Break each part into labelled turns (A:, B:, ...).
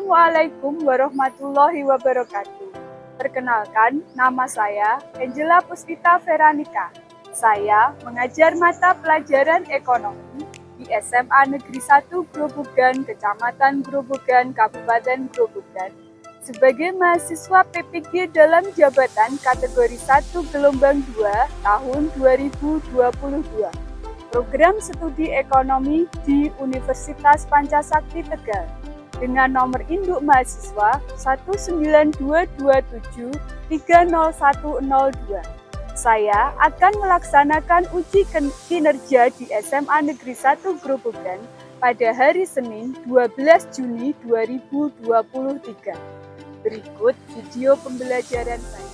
A: Assalamualaikum warahmatullahi wabarakatuh. Perkenalkan, nama saya Angela Puspita Veranika. Saya mengajar mata pelajaran ekonomi di SMA Negeri 1 Grobogan, Kecamatan Grobogan, Kabupaten Grobogan, sebagai mahasiswa PPG dalam jabatan kategori 1 gelombang 2 tahun 2022. Program studi ekonomi di Universitas Pancasakti Tegal dengan nomor induk mahasiswa 19227300102. Saya akan melaksanakan uji kinerja di SMA Negeri 1 Grobogan pada hari Senin 12 Juni 2023. Berikut video pembelajaran saya.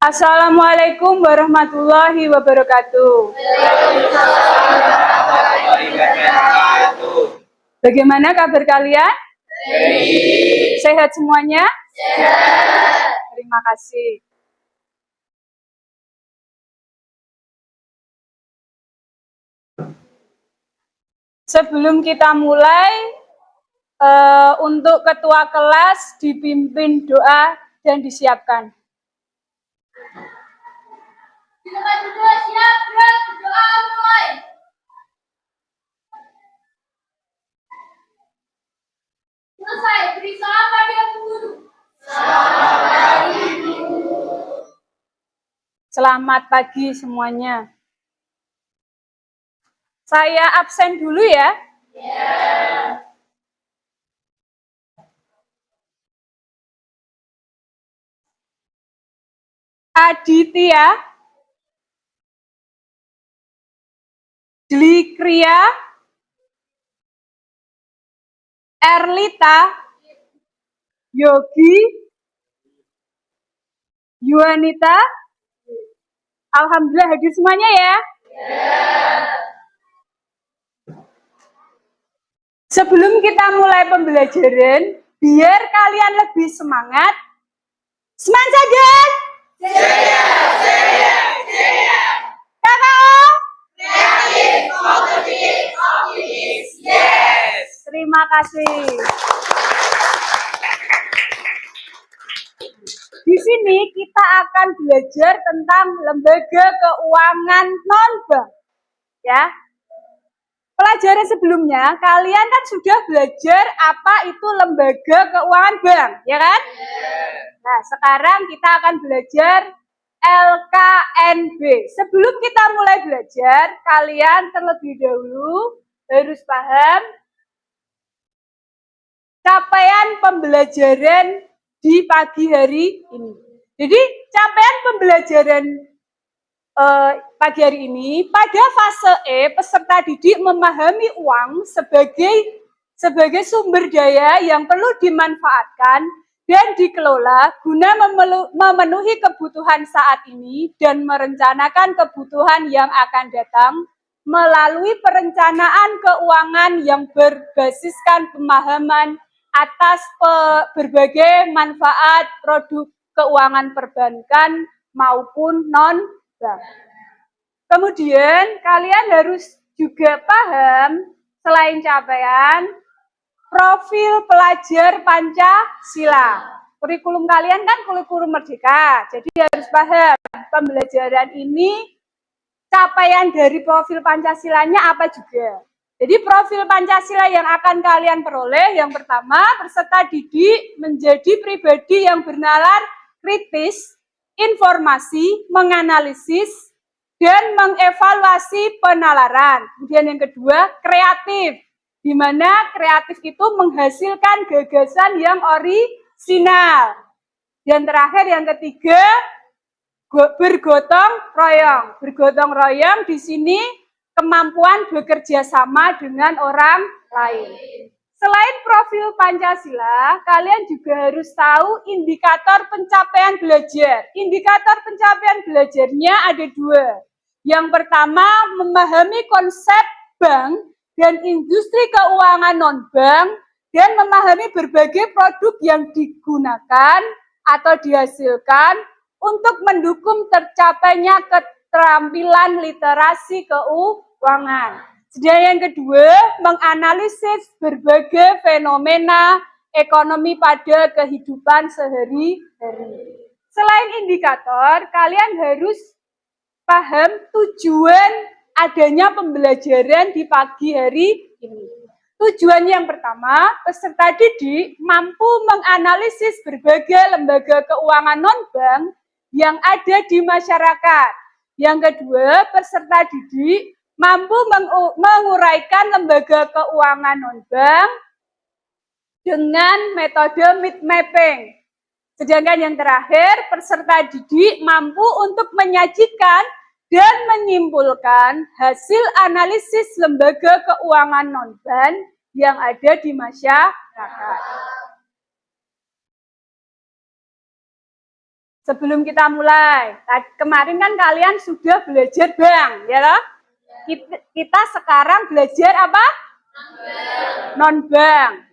A: Assalamualaikum warahmatullahi wabarakatuh. Bagaimana kabar kalian? Sehat semuanya? Sehat. Terima kasih. Sebelum kita mulai, untuk ketua kelas dipimpin doa dan disiapkan.
B: Silakan berdua siap, gerak, doa mulai. Selesai, beri salam pada guru. Selamat pagi, guru.
A: Selamat pagi semuanya. Saya absen dulu ya. Aditya, Dlikria, Erlita, Yogi, Yuanita. Alhamdulillah hadir semuanya ya. Sebelum kita mulai pembelajaran, biar kalian lebih semangat. Semangat! KKO?
B: Kreatif, kompetitif, optimis. Yes.
A: Terima kasih. Di sini kita akan belajar tentang lembaga keuangan non-bank. Ya. Pelajaran sebelumnya, kalian kan sudah belajar apa itu lembaga keuangan bank, ya kan? Nah, sekarang kita akan belajar LKNB. Sebelum kita mulai belajar, kalian terlebih dahulu harus paham capaian pembelajaran di pagi hari ini. Jadi, capaian pembelajaran pagi hari ini, pada fase E, peserta didik memahami uang sebagai sumber daya yang perlu dimanfaatkan dan dikelola guna memenuhi kebutuhan saat ini dan merencanakan kebutuhan yang akan datang melalui perencanaan keuangan yang berbasiskan pemahaman atas berbagai manfaat produk keuangan perbankan maupun non-bank. Kemudian kalian harus juga paham selain capaian profil pelajar Pancasila. Kurikulum kalian kan kurikulum merdeka, jadi harus paham pembelajaran ini capaian dari profil Pancasilanya apa juga. Jadi profil Pancasila yang akan kalian peroleh, yang pertama, peserta didik menjadi pribadi yang bernalar kritis, informasi, menganalisis, dan mengevaluasi penalaran. Kemudian yang kedua, kreatif, di mana kreatif itu menghasilkan gagasan yang orisinal. Dan terakhir yang ketiga, bergotong royong. Bergotong royong di sini kemampuan bekerja sama dengan orang lain. Selain profil Pancasila, kalian juga harus tahu indikator pencapaian belajar. Indikator pencapaian belajarnya ada dua. Yang pertama, memahami konsep bank dan industri keuangan non-bank dan memahami berbagai produk yang digunakan atau dihasilkan untuk mendukung tercapainya keterampilan literasi keuangan. Sedang yang kedua, menganalisis berbagai fenomena ekonomi pada kehidupan sehari-hari. Selain indikator, kalian harus paham tujuan adanya pembelajaran di pagi hari ini. Tujuan yang pertama, peserta didik mampu menganalisis berbagai lembaga keuangan non-bank yang ada di masyarakat. Yang kedua, peserta didik mampu menguraikan lembaga keuangan non-bank dengan metode mind mapping. Sedangkan yang terakhir, peserta didik mampu untuk menyajikan dan menyimpulkan hasil analisis lembaga keuangan non-bank yang ada di masyarakat. Sebelum kita mulai, kemarin kan kalian sudah belajar bank, ya loh? Kita sekarang belajar apa? Non-bank.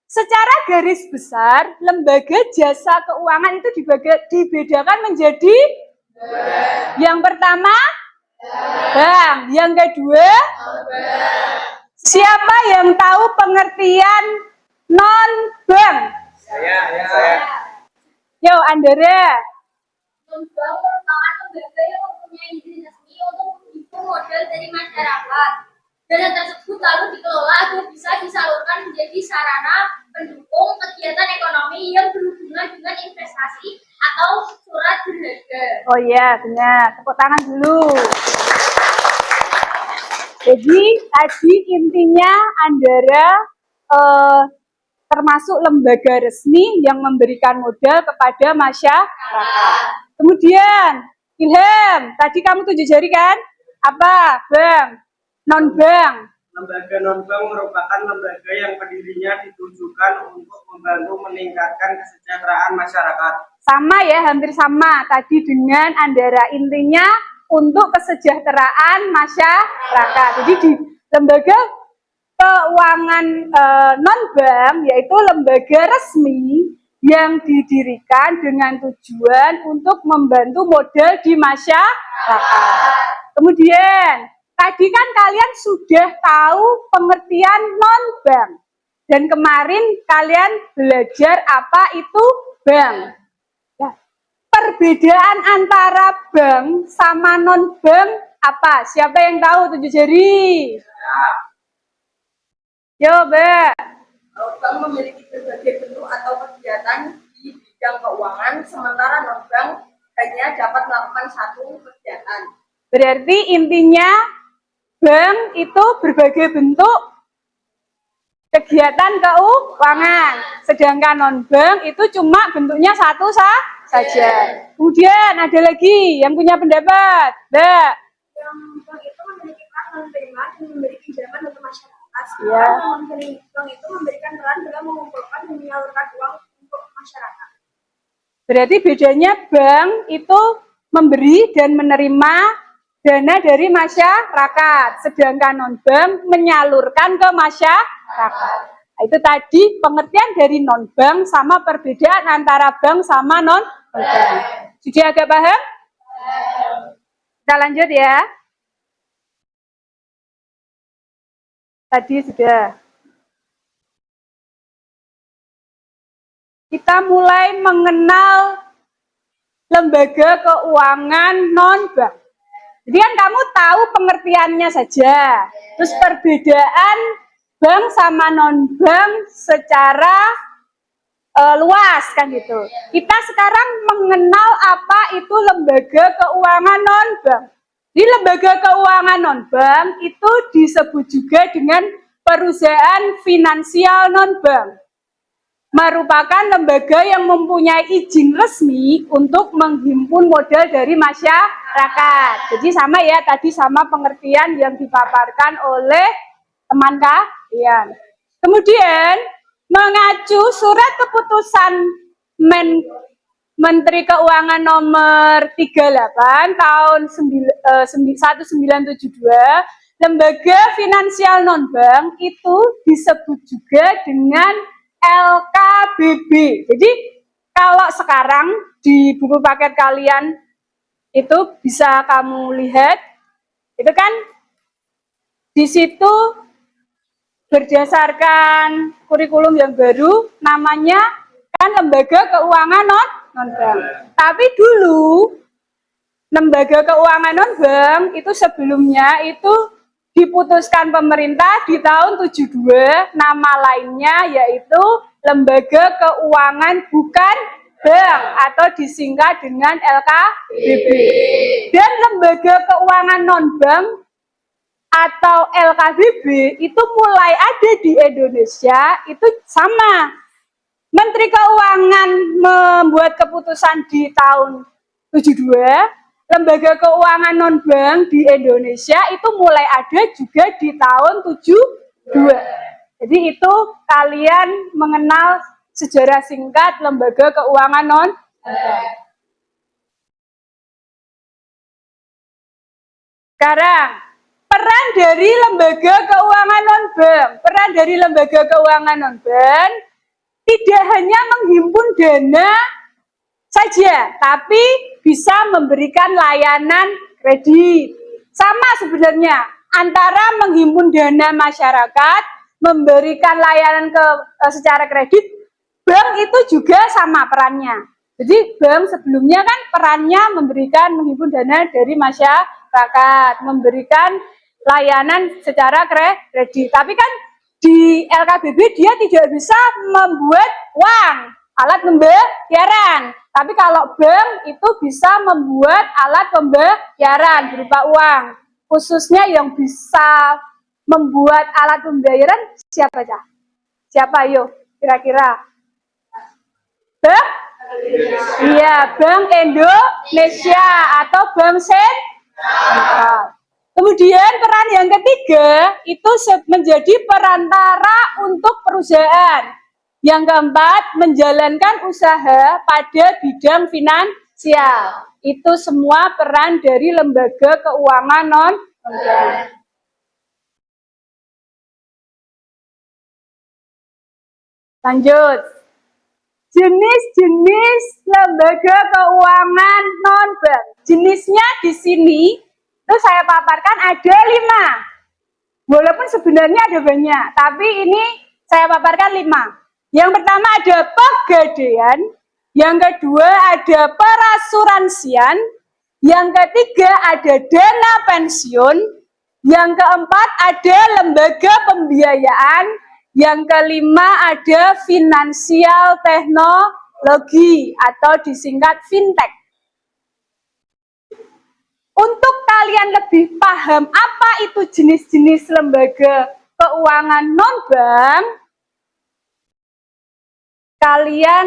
A: Secara garis besar, lembaga jasa keuangan itu dibedakan menjadi yang pertama, bank. Yang kedua, siapa yang tahu pengertian non-bank?
B: Saya.
A: Yo, Andrea.
B: Non-bank merupakan lembaga yang mempunyai izin resmi untuk menghimpun modal dari masyarakat. Dana tersebut lalu dikelola agar bisa disalurkan menjadi sarana pendukung kegiatan ekonomi yang berhubungan dengan investasi atau surat berharga.
A: Oh iya, benar. Tepuk tangan dulu. Jadi tadi intinya Andrea termasuk lembaga resmi yang memberikan modal kepada masyarakat. Kemudian Ilham, tadi kamu 7 jari kan? Apa? Bank. Non-bank.
C: Lembaga non-bank merupakan lembaga yang pendirinya ditujukan untuk membantu meningkatkan kesejahteraan masyarakat.
A: Sama ya, hampir sama tadi dengan Andara. Intinya untuk kesejahteraan masyarakat. Jadi di lembaga keuangan non-bank yaitu lembaga resmi yang didirikan dengan tujuan untuk membantu modal di masyarakat. Kemudian tadi kan kalian sudah tahu pengertian non-bank. Dan kemarin kalian belajar apa itu bank. Ya. Perbedaan antara bank sama non-bank apa? Siapa yang tahu 7 jari? Yo, Mbak.
D: Bank memiliki berbagai bentuk atau kegiatan di bidang keuangan, sementara non-bank hanya dapat melakukan satu kegiatan.
A: Berarti intinya bank itu berbagai bentuk kegiatan keuangan, sedangkan non-bank itu cuma bentuknya satu saja. Kemudian ada lagi yang punya pendapat, Mbak.
D: Yang bank itu memiliki peran menerima dan memberi pinjaman untuk masyarakat.
A: Ya.
D: Bank itu memberikan peran dalam mengumpulkan dan menyalurkan uang untuk masyarakat.
A: Berarti bedanya bank itu memberi dan menerima dana dari masyarakat, sedangkan non-bank menyalurkan ke masyarakat. Nah, itu tadi pengertian dari non-bank sama perbedaan antara bank sama non-bank. Sudah agak paham? Kita lanjut ya. Tadi sudah. Kita mulai mengenal lembaga keuangan non-bank. Jadi kan kamu tahu pengertiannya saja. Terus perbedaan bank sama non-bank secara luas kan gitu. Kita sekarang mengenal apa itu lembaga keuangan non-bank. Di lembaga keuangan non-bank itu disebut juga dengan perusahaan finansial non-bank. Merupakan lembaga yang mempunyai izin resmi untuk menghimpun modal dari masyarakat. Jadi sama ya, tadi sama pengertian yang dipaparkan oleh teman kalian. Kemudian mengacu surat keputusan Menteri Keuangan nomor 38 tahun 1972, lembaga finansial non-bank itu disebut juga dengan LKBB. Jadi kalau sekarang di buku paket kalian itu bisa kamu lihat, itu kan di situ berdasarkan kurikulum yang baru namanya kan lembaga keuangan non-bank. Tapi dulu lembaga keuangan non-bank itu sebelumnya itu diputuskan pemerintah di tahun 72, nama lainnya yaitu lembaga keuangan bukan bank atau disingkat dengan LKBB. Dan lembaga keuangan non-bank atau LKBB itu mulai ada di Indonesia itu sama. Menteri Keuangan membuat keputusan di tahun 72, lembaga keuangan non-bank di Indonesia itu mulai ada juga di tahun 72. Jadi itu kalian mengenal sejarah singkat lembaga keuangan non-bank. Sekarang, peran dari lembaga keuangan non-bank. Peran dari lembaga keuangan non-bank tidak hanya menghimpun dana saja, tapi bisa memberikan layanan kredit. Sama sebenarnya antara menghimpun dana masyarakat, memberikan layanan secara kredit, bank itu juga sama perannya. Jadi bank sebelumnya kan perannya menghimpun dana dari masyarakat, memberikan layanan secara kredit. Tapi kan di LKBB dia tidak bisa membuat uang, alat pembayaran. Tapi kalau bank itu bisa membuat alat pembayaran berupa uang. Khususnya yang bisa membuat alat pembayaran siapa aja? Siapa yuk kira-kira? Bank? Iya, Bank Indonesia atau Bank Sentral. Kemudian peran yang ketiga itu menjadi perantara untuk perusahaan. Yang keempat, menjalankan usaha pada bidang finansial. Itu semua peran dari lembaga keuangan non-bank. Lanjut. Jenis-jenis lembaga keuangan non-bank. Jenisnya di sini itu saya paparkan ada 5. Walaupun sebenarnya ada banyak, tapi ini saya paparkan 5. Yang pertama ada pegadaian, yang kedua ada perasuransian, yang ketiga ada dana pensiun, yang keempat ada lembaga pembiayaan, yang kelima ada finansial teknologi atau disingkat fintech. Untuk kalian lebih paham apa itu jenis-jenis lembaga keuangan non-bank, kalian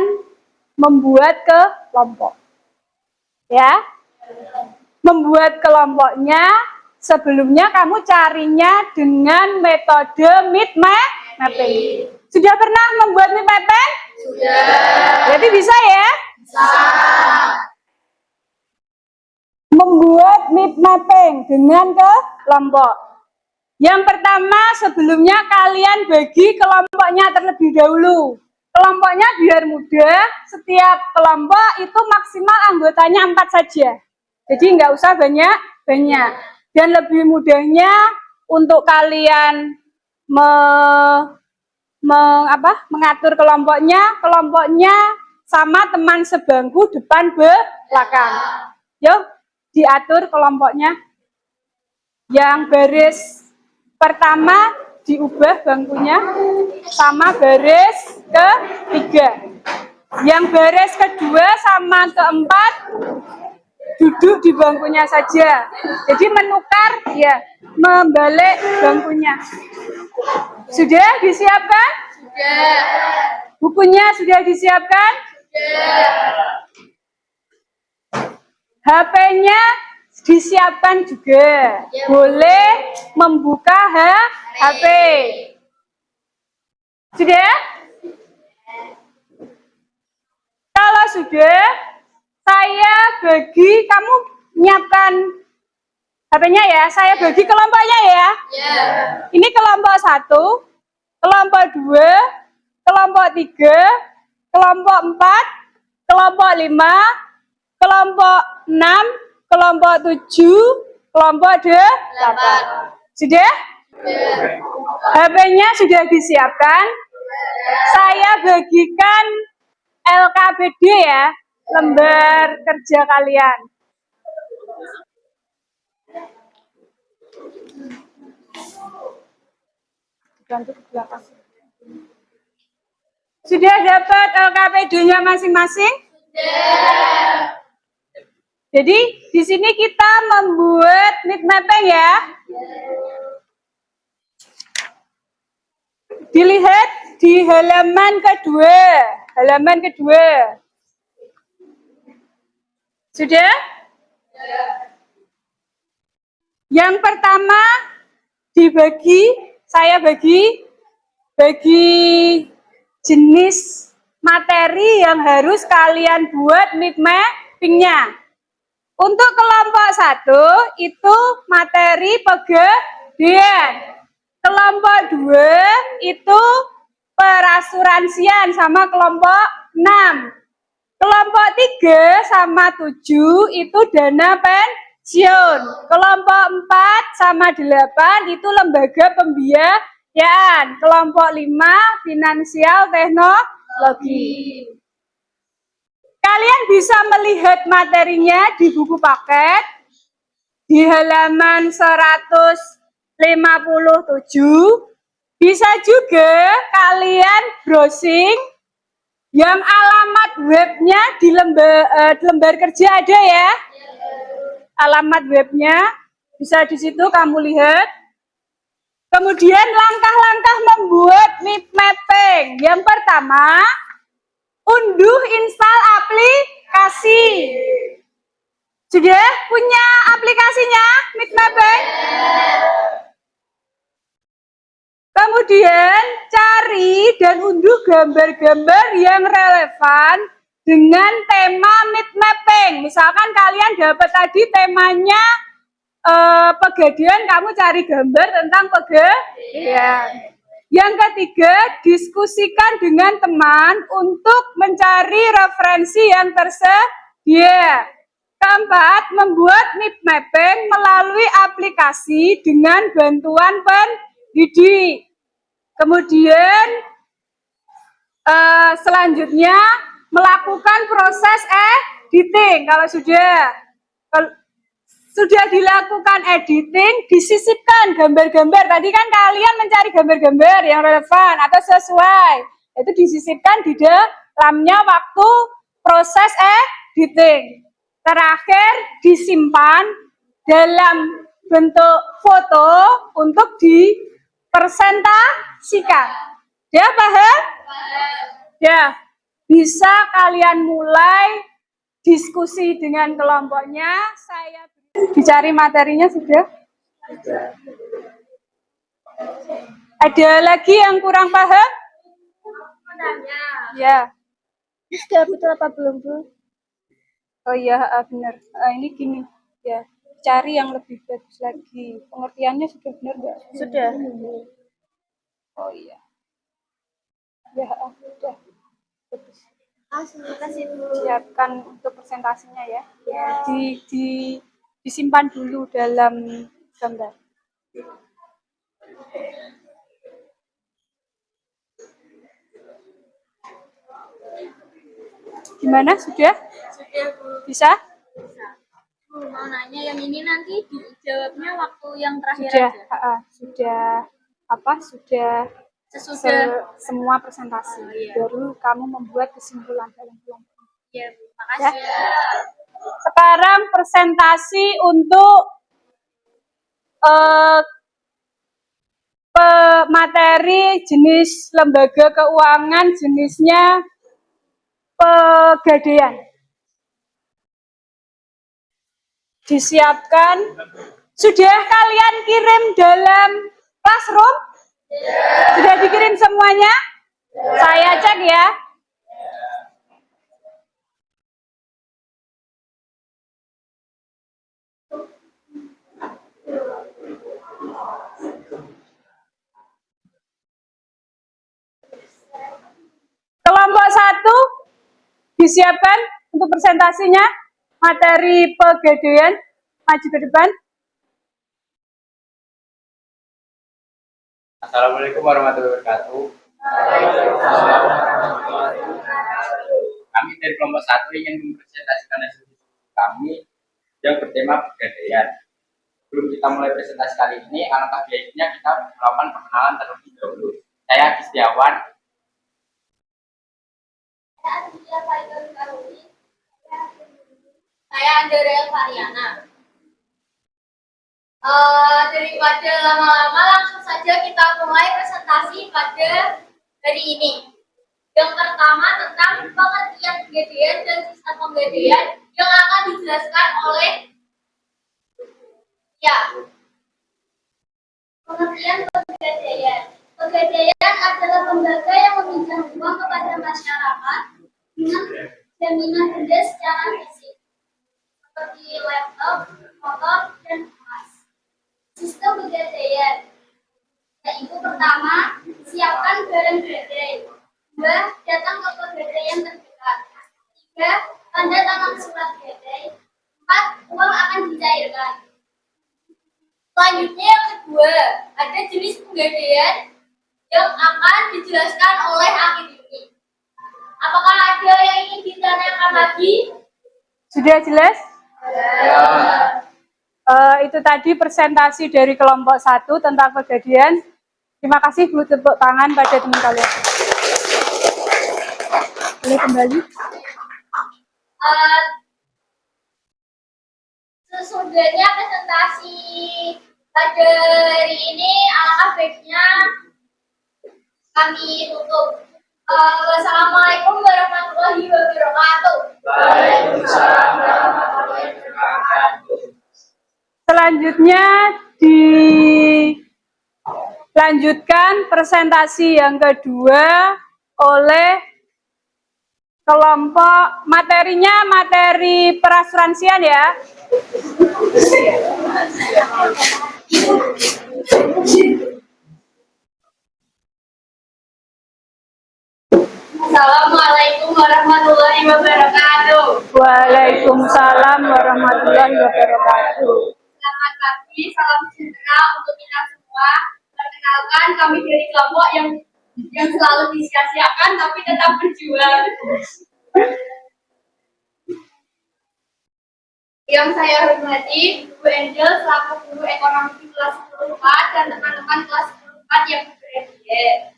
A: membuat kelompok. Ya. Membuat kelompoknya sebelumnya kamu carinya dengan metode mind mapping. Sudah pernah membuat mind mapping? Sudah. Jadi bisa ya? Bisa. Membuat mind mapping dengan kelompok. Yang pertama sebelumnya kalian bagi kelompoknya terlebih dahulu. Kelompoknya biar mudah, setiap kelompok itu maksimal anggotanya 4 saja. Jadi nggak usah banyak-banyak. Dan lebih mudahnya untuk kalian mengatur kelompoknya sama teman sebangku depan belakang. Yuk, diatur kelompoknya. Yang baris pertama diubah bangkunya sama baris ketiga. Yang baris kedua sama keempat duduk di bangkunya saja. Jadi menukar ya, membalik bangkunya. Sudah disiapkan? Sudah. Bukunya sudah disiapkan? Sudah. HP-nya disiapkan juga. Boleh membuka HP. Sudah? Kalau sudah, saya bagi kamu menyiapkan HP-nya ya, saya bagi kelompoknya ya. Ini kelompok 1, kelompok 2, kelompok 3, kelompok 4, kelompok 5, kelompok 6, kelompok 7, kelompok 8. Sudah? HP-nya sudah disiapkan. Saya bagikan LKPD ya, lembar kerja kalian. Sudah dapat LKPD-nya masing-masing? Jadi di sini kita membuat need mapping ya. Dilihat di halaman kedua. Halaman kedua. Sudah? Yang pertama dibagi, saya bagi jenis materi yang harus kalian buat need mapping-nya. Untuk kelompok 1 itu materi pegadaian. Kelompok 2 itu perasuransian sama kelompok 6. Kelompok 3 sama 7 itu dana pensiun. Kelompok 4 sama 8 itu lembaga pembiayaan. Kelompok 5 finansial teknologi. Kalian bisa melihat materinya di buku paket di halaman 157. Bisa juga kalian browsing yang alamat webnya di lembar kerja ada ya. Alamat webnya bisa di situ kamu lihat. Kemudian langkah-langkah membuat need mapping. Yang pertama, unduh install aplikasi. Sudah punya aplikasinya need mapping? Kemudian cari dan unduh gambar-gambar yang relevan dengan tema need mapping. Misalkan kalian dapat tadi temanya pegadaian, kamu cari gambar tentang pegadaian. Yang ketiga, diskusikan dengan teman untuk mencari referensi yang tersedia. Keempat, membuat need mapping melalui aplikasi dengan bantuan pendidik. Kemudian selanjutnya melakukan proses editing. Kalau sudah dilakukan editing, disisipkan gambar-gambar. Tadi kan kalian mencari gambar-gambar yang relevan atau sesuai. Itu disisipkan di dalamnya waktu proses editing. Terakhir, disimpan dalam bentuk foto untuk dipresentasikan. Ya, paham? Ya, bisa kalian mulai diskusi dengan kelompoknya. Saya dicari materinya sudah? Ada lagi yang kurang paham? Ya. Sudah betul apa belum, Bu? Oh iya, benar. Ini gini, ya. Cari yang lebih bagus lagi. Pengertiannya sudah benar nggak? Sudah. Oh iya. Ya, sudah. Bagus. Siapkan untuk presentasinya ya. Ya. Disimpan dulu dalam gambar. Gimana? Sudah?
B: Sudah, Bu.
A: Bisa?
B: Bisa. Mau nanya yang ini nanti dijawabnya waktu yang terakhir
A: Sudah,
B: aja.
A: Sudah
B: Sesudah
A: semua presentasi. Baru kamu membuat kesimpulan dalam kelompok.
B: Ya, Bu. Makasih.
A: Ya. Sekarang presentasi untuk materi jenis lembaga keuangan, jenisnya pegadaian. Disiapkan. Sudah kalian kirim dalam classroom? Sudah dikirim semuanya? Saya cek ya. Disiapkan untuk presentasinya materi pegadaian. Maju ke depan.
E: Assalamualaikum warahmatullahi wabarakatuh. Kami dari kelompok 1 ingin mempresentasikan hasil kami yang bertema pegadaian. Sebelum kita mulai presentasi kali ini, alangkah baiknya kita melakukan perkenalan terlebih dahulu. Saya Adi Setiawan.
B: Saya Andrea Variana. Daripada lama-lama, langsung saja kita mulai presentasi pada hari ini. Yang pertama tentang pengertian pegadaian dan sistem pegadaian yang akan dijelaskan oleh pengertian pegadaian. Pegadaian adalah lembaga yang meminjam uang kepada masyarakat dengan jaminan denda secara fisik, seperti laptop, motor, dan emas. Sistem pegadaian yaitu pertama, siapkan barang gadai. 2. Datang ke pegadaian terdekat. 3. Tanda tangan surat gadai. 4. Uang akan dicairkan. Selanjutnya yang kedua, ada jenis pegadaian yang akan dijelaskan oleh akhir ini. Apakah ada yang ingin ditanyakan lagi?
A: Sudah jelas? Itu tadi presentasi dari kelompok 1 tentang pegadaian. Terima kasih, perlu tepuk tangan pada teman kalian. Boleh kembali.
B: Sesudahnya presentasi pada hari ini, alangkah baiknya kami tutup. Wassalamualaikum warahmatullahi wabarakatuh.
E: Waalaikumsalam warahmatullahi wabarakatuh.
A: Selanjutnya dilanjutkan presentasi yang kedua oleh kelompok materinya materi perasuransian ya.
B: Assalamualaikum warahmatullahi wabarakatuh.
A: Waalaikumsalam warahmatullahi wabarakatuh.
B: Selamat pagi, salam sejahtera untuk kita semua. Perkenalkan, kami dari kelompok yang selalu disia-siakan tapi tetap berjuang. Yang saya hormati, Bu Angel selaku guru ekonomi di kelas 10 dan teman-teman kelas 10 yang berbahagia.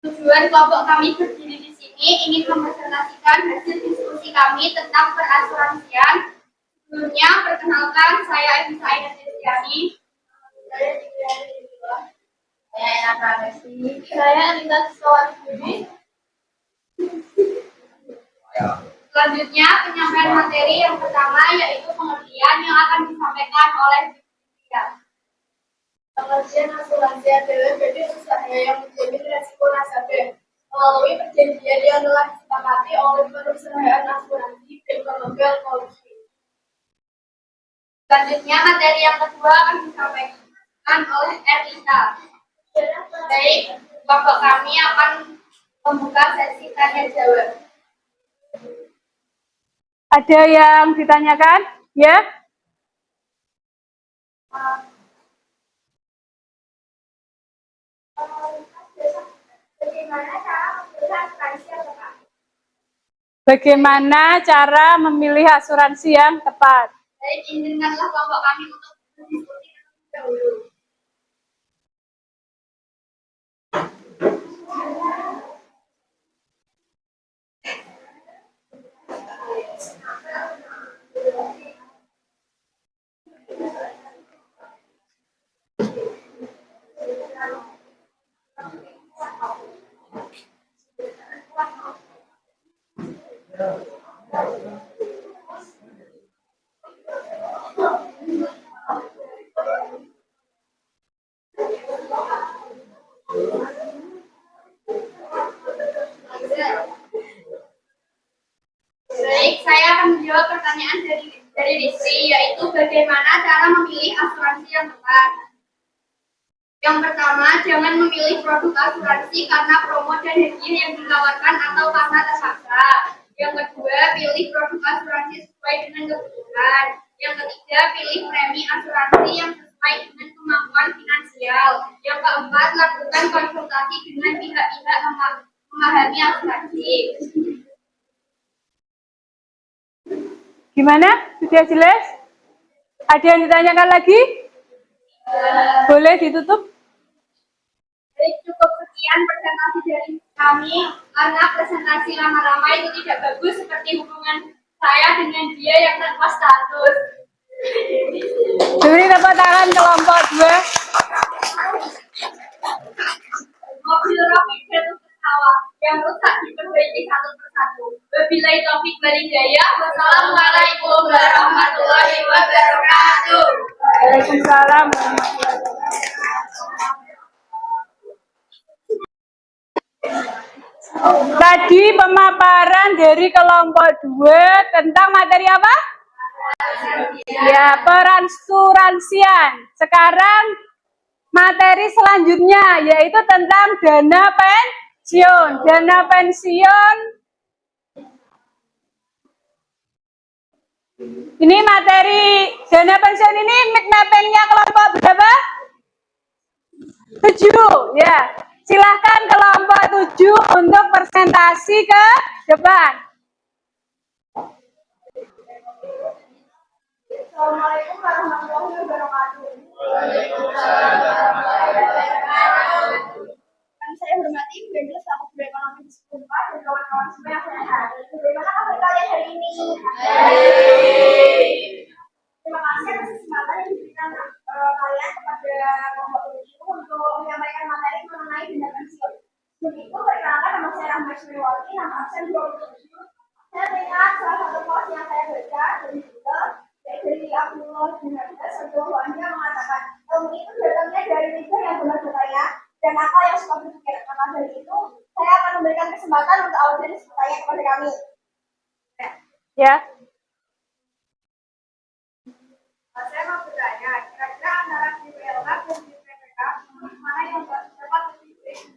B: Tujuan kelompok kami berdiri di sini ingin mempresentasikan hasil diskusi kami tentang perasuransian. Sebelumnya, perkenalkan saya Evita Aina Desiani. Saya Ena Pranesi. Saya Anita Siswawati. Selanjutnya, penyampaian materi yang pertama yaitu pengertian yang akan disampaikan oleh Divya. Pengertian asuransi adalah jenis usaha yang menjamin resiko nasabah melalui perjanjian yang telah disepakati oleh perusahaan asuransi dan pemegang polisi. Selanjutnya, materi yang kedua akan disampaikan oleh Erlita. Baik, kelompok kami akan membuka sesi tanya jawab.
A: Ada yang ditanyakan? Ya? Bagaimana cara memilih asuransi yang tepat?
B: Baik, izinkanlah kelompok kami untuk berdiskusi terlebih dahulu. Baik, saya akan menjawab pertanyaan dari Rizky, yaitu bagaimana cara memilih asuransi yang tepat. Yang pertama, jangan memilih produk asuransi karena promo dan hadiah yang ditawarkan atau karena terpaksa. Yang kedua, pilih produk asuransi sesuai dengan kebutuhan. Yang ketiga, pilih premi asuransi yang sesuai dengan kemampuan finansial. Yang keempat, lakukan konsultasi dengan pihak-pihak memahami asuransi.
A: Gimana? Sudah jelas? Ada yang ditanyakan lagi? Boleh ditutup?
B: Baik, cukup sekian presentasi dari kami karena presentasi lama-lama itu tidak bagus seperti hubungan saya dengan dia yang tanpa status.
A: Beri tepuk tangan kelompok 2.
B: Mobil Rafiq jatuh ke sawah yang rusak diperbaiki satu persatu. Wabillahi taufik wal hidayah. Wassalamualaikum warahmatullahi wabarakatuh.
A: Waalaikumsalam. Tadi pemaparan dari kelompok 2 tentang materi apa? Ya, peransuransian. Sekarang materi selanjutnya yaitu tentang dana pensiun. Dana pensiun. Ini materi dana pensiun ini mappingnya kelompok berapa? 7, ya. Silahkan kelompok 7 untuk presentasi ke depan.
B: Assalamualaikum warahmatullahi wabarakatuh. Yang saya hormati Bu Angel selaku Guru Ekonomi di Sekolah dan kawan-kawan semua yang sehat. Bagaimana kabar kalian hari ini? Terima kasih atas kesempatan yang diberikan kalian kepada kelompok ini untuk menyampaikan materi mengenai dana pensiun. Begitu, perkenalkan nama saya Rahma Ismailwati, nama absen 27. Saya teringat salah satu post yang saya baca dari Google, yaitu dari Abdullah bin Abbas, Anda mengatakan, ilmu itu datangnya dari lidah yang benar bertanya, dan akal yang suka berpikir. Maka dari itu, saya akan memberikan kesempatan untuk audiens bertanya kepada kami.
A: Ya.
B: Saya mau bertanya, kira-kira antara DPLK dan DPPK, mana yang dapat lebih baik?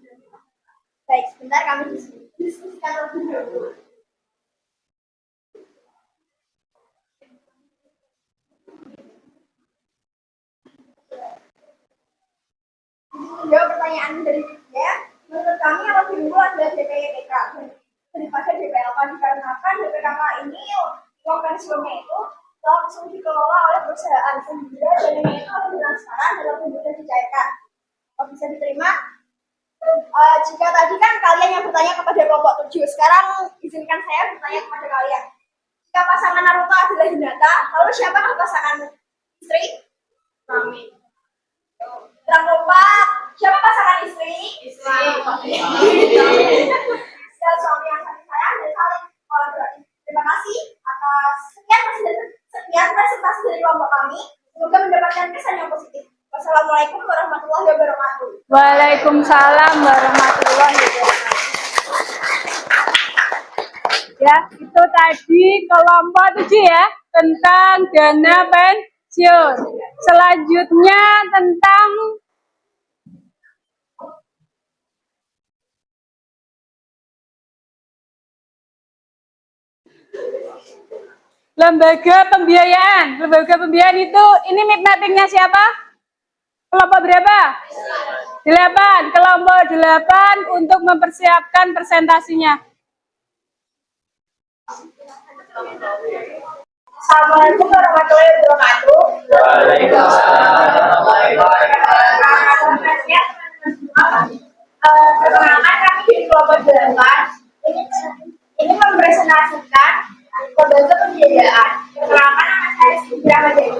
B: Baik, sebentar kami diskusikan terlebih dahulu. Jawab pertanyaan dari saya, menurut kami yang lebih unggul adalah DPYPK daripada DPLK dikarenakan DPKK ini uang pensiunnya itu langsung dikelola oleh perusahaan sehingga dananya itu lebih transparan dan lebih mudah dicairkan. Kalau bisa diterima? Jika tadi kan kalian yang bertanya kepada kelompok 7, sekarang izinkan saya bertanya kepada kalian. Jika pasangan Naruto adalah Hinata, lalu siapakah pasangan istri? Kami. Jangan lupa, siapa pasangan istri? Istri. Suami yang saling sayang dan saling kolaborasi. Terima kasih atas sekian presentasi dari kelompok kami. Semoga mendapatkan kesan yang positif. Wassalamualaikum warahmatullahi wabarakatuh.
A: Waalaikumsalam warahmatullahi wabarakatuh. Ya, itu tadi kelompok 7 ya, tentang dana pensiun. Selanjutnya tentang lembaga pembiayaan. Lembaga pembiayaan itu, ini mappingnya siapa? Kelompok berapa? 8. Kelompok 8 untuk mempersiapkan presentasinya.
B: Assalamualaikum warahmatullahi wabarakatuh. Perkenalkan kami dari kelompok 8. Ini mempresentasikan lembaga pembiayaan. Perkenalkan nama saya Siti Ramadhani.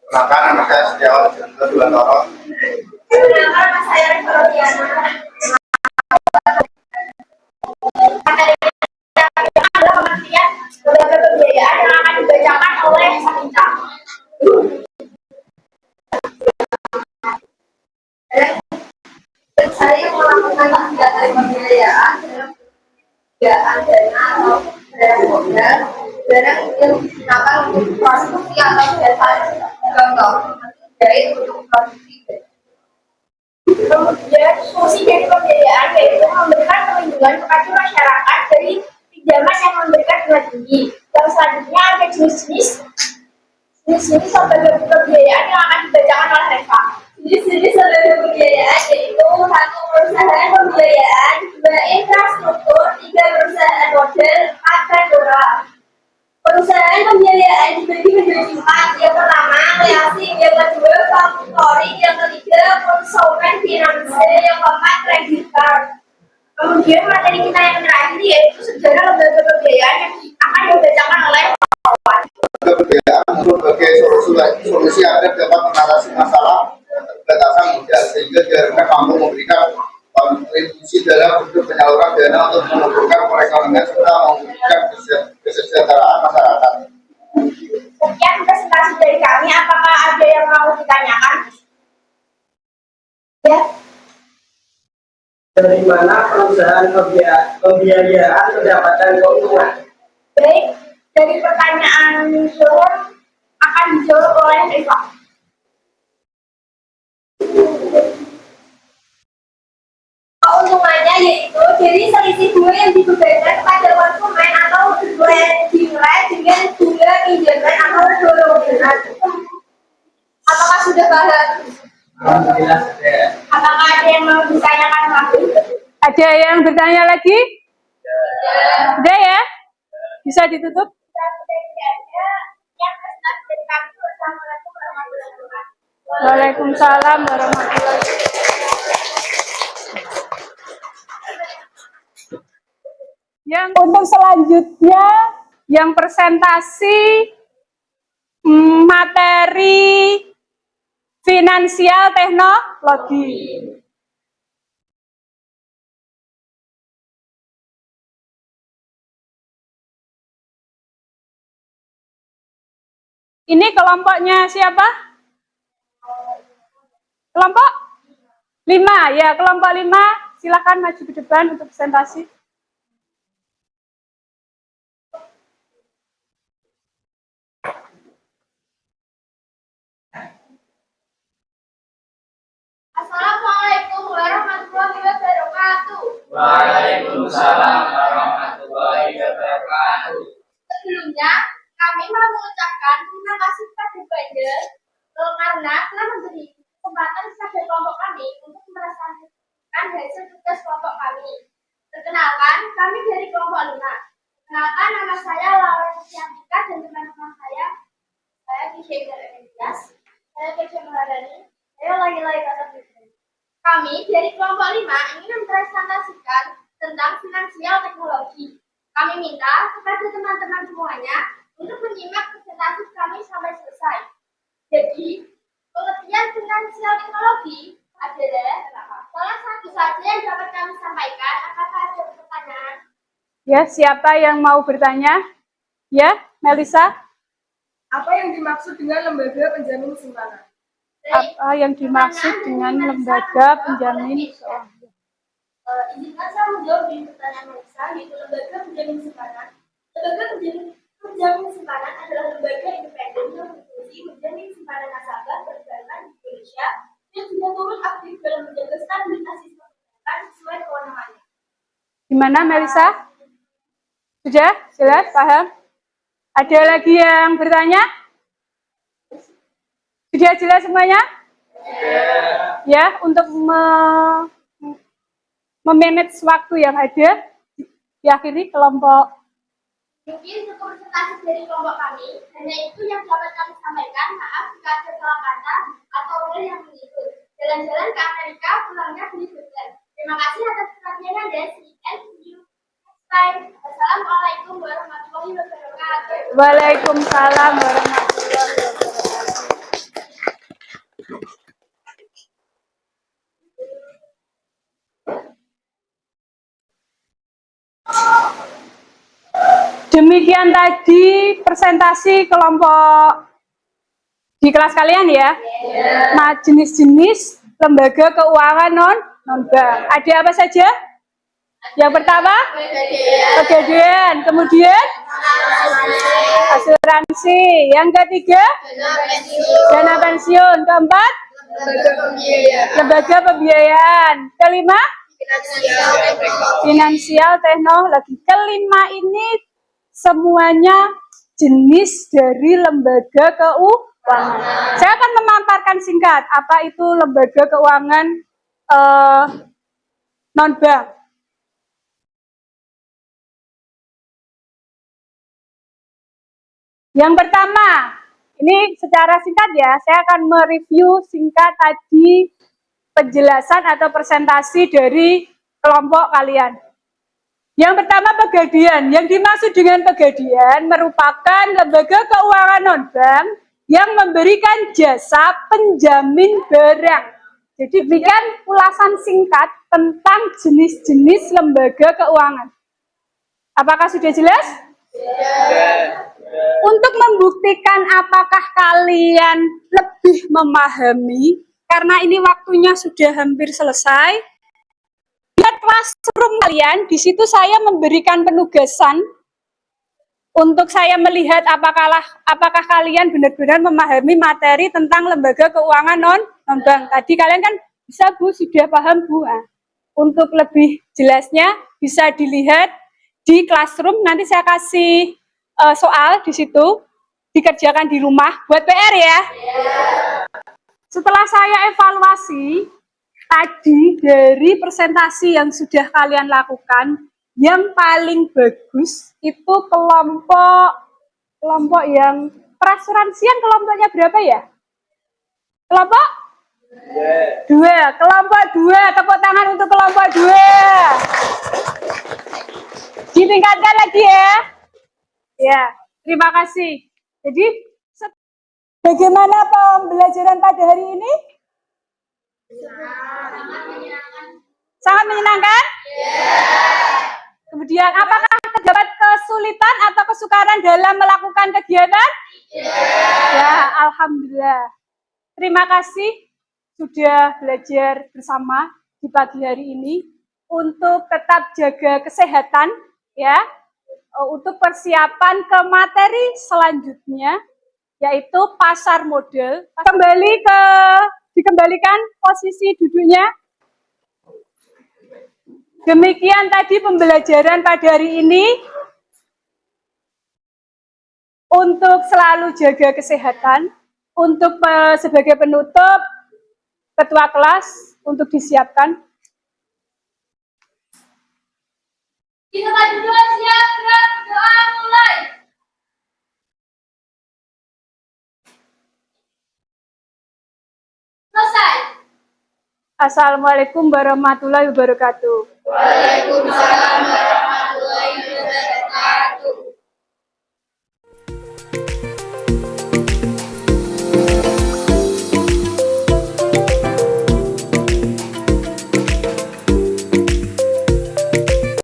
F: Perkenalkan nama saya Setiawan Bulandoro.
B: Perkenalkan nama saya Rika Rodiana. Materi yang adalah pengertian lembaga pembiayaan yang akan dibacakan oleh Saminta. Saya melakukan kegiatan pembiayaan dalam pembiayaan dana atau barang modal, barang yang digunakan untuk produksi atau jasa. Contoh, jahit untuk produksi. Kemudian fungsi dari pembiayaan yaitu memberikan perlindungan kepada masyarakat dari pinjaman yang memberikan bunga tinggi. Yang selanjutnya ada jenis-jenis lembaga pembiayaan yang akan dibacakan oleh Reva. Jenis-jenis lembaga pembiayaan yaitu 1. Perusahaan pembiayaan, 2. Infrastruktur, 3. Perusahaan model, 4. Vendora. Perusahaan pembiayaan dibagi menjadi 4. Yang pertama, leasing. Yang kedua, factoring. Yang ketiga, konsumen finance. Yang keempat, credit card. Kemudian materi kita yang terakhir yaitu sejarah lembaga pembiayaan yang akan dibacakan oleh kawan.
F: Perbedaan berbagai solusi agar dapat mengatasi masalah keterbatasan modal sehingga diharapkan mampu memberikan kontribusi dalam bentuk penyaluran dana untuk menumbuhkan perekonomian serta mewujudkan kesejahteraan masyarakat.
B: Sekian presentasi dari kami. Apakah ada yang mau ditanyakan? Ya.
C: Dari mana perusahaan pembiayaan mendapatkan keuntungan?
B: Baik, dari pertanyaan Syurun akan dijawab oleh Reva. Keuntungannya yaitu dari selisih bunga yang dibebankan kepada konsumen atau lending rate dengan bunga pinjaman atau dorongan. Apakah sudah paham?
E: Alhamdulillah sudah.
B: Apakah ada yang mau ditanyakan lagi?
A: Ada yang bertanya lagi? Sudah ya? Bisa ditutup? Waalaikumsalam warahmatullahi wabarakatuh. Yang untuk selanjutnya, yang presentasi materi finansial teknologi. Ini kelompoknya siapa? Kelompok 5 ya, kelompok 5 silakan maju ke depan untuk presentasi.
B: Assalamualaikum warahmatullahi wabarakatuh.
E: Waalaikumsalam warahmatullahi wabarakatuh.
B: Sebelumnya, kami mau mengucapkan terima kasih kepada Bander karena telah memberi kesempatan kepada kelompok kami untuk merasakan hasil tugas kelompok kami. Perkenalkan, kami dari kelompok 5. Perkenalkan, nama saya Laura Syantika dan teman-teman saya Kisha Elias, saya Kesha Maharani, saya lagi-lagi kata Fitri. Kami dari kelompok 5 ingin mempresentasikan tentang finansial teknologi. Kami minta kepada teman-teman semuanya untuk menyimak presentasi kami sampai selesai. Jadi, pengertian finansial teknologi adalah salah satu saja yang dapat kami sampaikan. Apakah ada pertanyaan?
A: Ya, siapa yang mau bertanya? Ya, Melisa.
D: Apa yang dimaksud dengan lembaga penjamin simpanan?
A: Apa yang dimaksud dengan lembaga penjamin keuangan?
B: Izinkan saya menjawab di pertanyaan Melisa, yaitu lembaga penjamin simpanan. Lembaga penjamin simpanan adalah lembaga independen yang berfungsi menjamin simpanan nasabah perbankan di Indonesia yang sudah turut aktif dalam menjaga stabilitas sistem perbankan sesuai kewenangannya.
A: Gimana Melisa? Sudah? Jelas? Paham? Ada lagi yang bertanya? Sudah jelas semuanya? Ya, untuk memanage waktu yang ada, diakhiri kelompok.
B: Mungkin cukup presentasi dari kelompok kami, hanya itu yang dapat kami sampaikan. Maaf jika ada salah kata atau hal yang mengikut. Jalan-jalan ke Amerika, pulangnya beli burger. Terima kasih atas perhatiannya dan see you next time. Wassalamualaikum warahmatullahi wabarakatuh.
A: Waalaikumsalam warahmatullahi wabarakatuh. Demikian tadi presentasi kelompok di kelas kalian ya. Nah, jenis-jenis lembaga keuangan non-bank. Ada apa saja? Yang pertama, pegadaian. Kemudian, asuransi. Yang ketiga, dana pensiun. Keempat, Lembaga pembiayaan. Kelima, finansial teknologi. Kelima ini semuanya jenis dari lembaga keuangan. Saya akan memaparkan singkat apa itu lembaga keuangan non-bank. Yang pertama, ini secara singkat ya, saya akan mereview singkat tadi penjelasan atau presentasi dari kelompok kalian. Yang pertama, Pegadaian. Yang dimaksud dengan Pegadaian merupakan lembaga keuangan non-bank yang memberikan jasa penjamin barang. Jadi berikan ulasan singkat tentang jenis-jenis lembaga keuangan. Apakah sudah jelas? Untuk membuktikan apakah kalian lebih memahami, karena ini waktunya sudah hampir selesai, lihat classroom kalian, di situ saya memberikan penugasan untuk saya melihat apakah kalian benar-benar memahami materi tentang lembaga keuangan non-bank. Tadi kalian kan bisa Bu, sudah paham Bu. Nah, untuk lebih jelasnya bisa dilihat di classroom, nanti saya kasih soal di situ, dikerjakan di rumah, buat PR ya. Setelah saya evaluasi, tadi dari presentasi yang sudah kalian lakukan, yang paling bagus itu kelompok yang perasuransian, kelompoknya berapa ya? Kelompok? Dua. Kelompok 2, tepuk tangan untuk kelompok 2. Ditingkatkan lagi ya. Ya, terima kasih. Jadi, bagaimana pembelajaran pada hari ini? Sangat menyenangkan? Kemudian, apakah terdapat kesulitan atau kesukaran dalam melakukan kegiatan? Ya, alhamdulillah. Terima kasih sudah belajar bersama di pagi hari ini untuk tetap jaga kesehatan, ya. Untuk persiapan ke materi selanjutnya, yaitu pasar modal. Dikembalikan posisi duduknya. Demikian tadi pembelajaran pada hari ini. Untuk selalu jaga kesehatan, untuk sebagai penutup, ketua kelas untuk disiapkan.
B: Kita berdua siap, gerak, doa mulai. Selesai.
A: Assalamualaikum warahmatullahi wabarakatuh.
D: Waalaikumsalam.